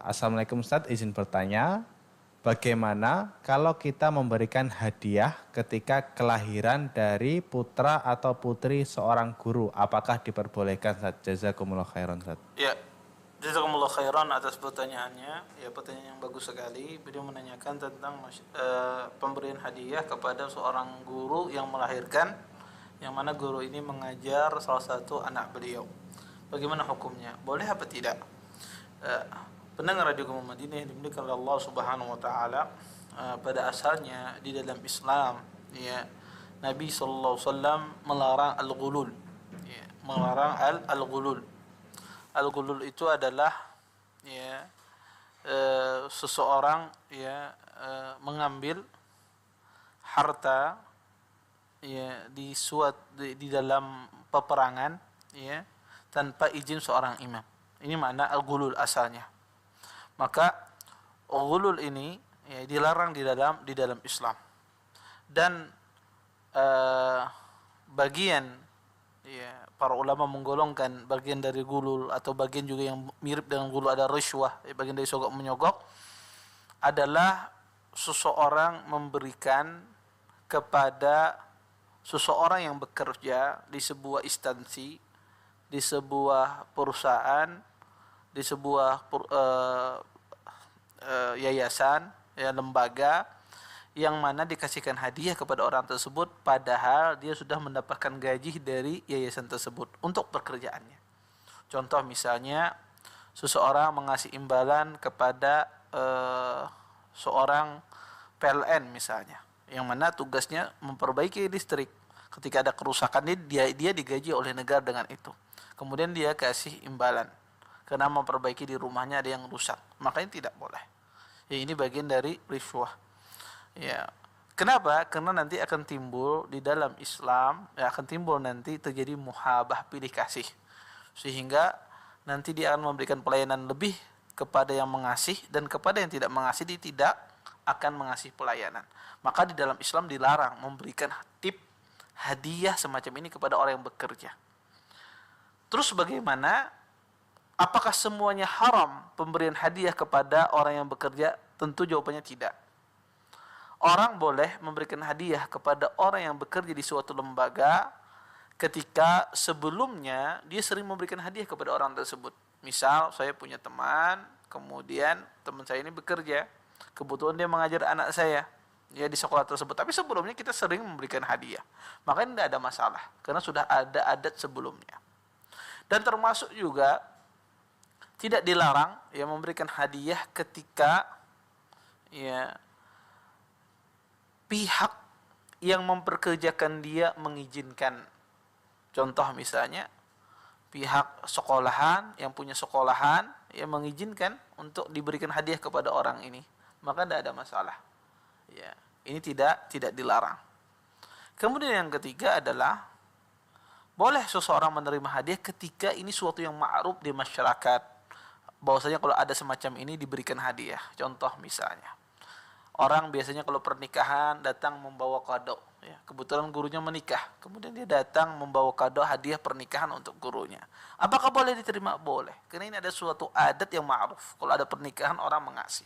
Assalamualaikum Ustadz, izin bertanya, bagaimana kalau kita memberikan hadiah ketika kelahiran dari putra atau putri seorang guru? Apakah diperbolehkan Ustadz? Jazakumullah khairan Ustadz. Ya, jazakumullah khairan atas pertanyaannya. Ya, pertanyaan yang bagus sekali. Beliau menanyakan tentang pemberian hadiah kepada seorang guru yang melahirkan, yang mana guru ini mengajar salah satu anak beliau. Bagaimana hukumnya? Boleh apa tidak? Pendengar Radio Gema Madinah yang dimuliakan oleh Allah Subhanahu wa taala, pada asalnya di dalam Islam, ya, Nabi sallallahu alaihi wasallam melarang al-ghulul. Ya, melarang al-ghulul. Al-ghulul itu adalah, ya, seseorang, ya, mengambil harta, ya, di dalam peperangan, ya, tanpa izin seorang imam. Ini makna al-ghulul asalnya. Maka ghulul ini, ya, dilarang di dalam Islam. Dan bagian, ya, para ulama menggolongkan bagian dari ghulul atau bagian juga yang mirip dengan ghulul ada rishwah, ya, bagian dari sogok menyogok, adalah seseorang memberikan kepada seseorang yang bekerja di sebuah instansi, di sebuah perusahaan, di sebuah yayasan, ya, lembaga, yang mana dikasihkan hadiah kepada orang tersebut padahal dia sudah mendapatkan gaji dari yayasan tersebut untuk pekerjaannya. Contoh misalnya, seseorang mengasih imbalan kepada seorang PLN misalnya, yang mana tugasnya memperbaiki listrik. Ketika ada kerusakan, dia digaji oleh negara dengan itu. Kemudian dia kasih imbalan karena memperbaiki di rumahnya ada yang rusak, makanya tidak boleh. Ya, ini bagian dari rishwah. Ya, kenapa? Karena nanti akan timbul di dalam Islam, ya, akan timbul nanti terjadi muhabah, pilih kasih, sehingga nanti dia akan memberikan pelayanan lebih kepada yang mengasih, dan kepada yang tidak mengasih dia tidak akan mengasih pelayanan. Maka di dalam Islam dilarang memberikan tip, hadiah semacam ini kepada orang yang bekerja. Terus bagaimana? Apakah semuanya haram pemberian hadiah kepada orang yang bekerja? Tentu jawabannya tidak. Orang boleh memberikan hadiah kepada orang yang bekerja di suatu lembaga ketika sebelumnya dia sering memberikan hadiah kepada orang tersebut. Misal, saya punya teman, kemudian teman saya ini bekerja, kebetulan dia mengajar anak saya, ya, di sekolah tersebut. Tapi sebelumnya kita sering memberikan hadiah, maka ini tidak ada masalah karena sudah ada adat sebelumnya. Dan termasuk juga tidak dilarang, ya, memberikan hadiah ketika, ya, pihak yang memperkerjakan dia mengizinkan. Contoh misalnya, pihak sekolahan yang punya sekolahan, ya, mengizinkan untuk diberikan hadiah kepada orang ini, maka tidak ada masalah. Ya, ini tidak dilarang. Kemudian yang ketiga adalah boleh seseorang menerima hadiah ketika ini suatu yang ma'ruf di masyarakat. Bahwasanya kalau ada semacam ini diberikan hadiah. Contoh misalnya, orang biasanya kalau pernikahan datang membawa kado, ya. Kebetulan gurunya menikah, kemudian dia datang membawa kado hadiah pernikahan untuk gurunya. Apakah boleh diterima? Boleh. Karena ini ada suatu adat yang ma'ruf. Kalau ada pernikahan orang mengasih.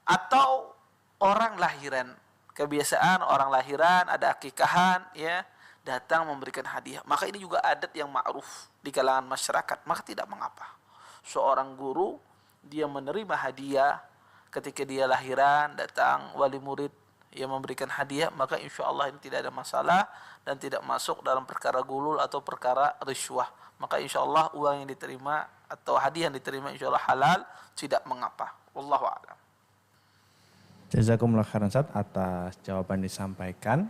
Atau orang lahiran, kebiasaan orang lahiran ada akikahan, ya, datang memberikan hadiah. Maka ini juga adat yang ma'ruf di kalangan masyarakat, maka tidak mengapa. Seorang guru dia menerima hadiah ketika dia lahiran, datang wali murid yang memberikan hadiah, maka insya Allah ini tidak ada masalah dan tidak masuk dalam perkara gulul atau perkara rishwah. Maka insya Allah uang yang diterima atau hadiah yang diterima insya Allah halal, tidak mengapa. Wallahu a'lam. Jazakumullah khairan Ustadz atas jawaban disampaikan.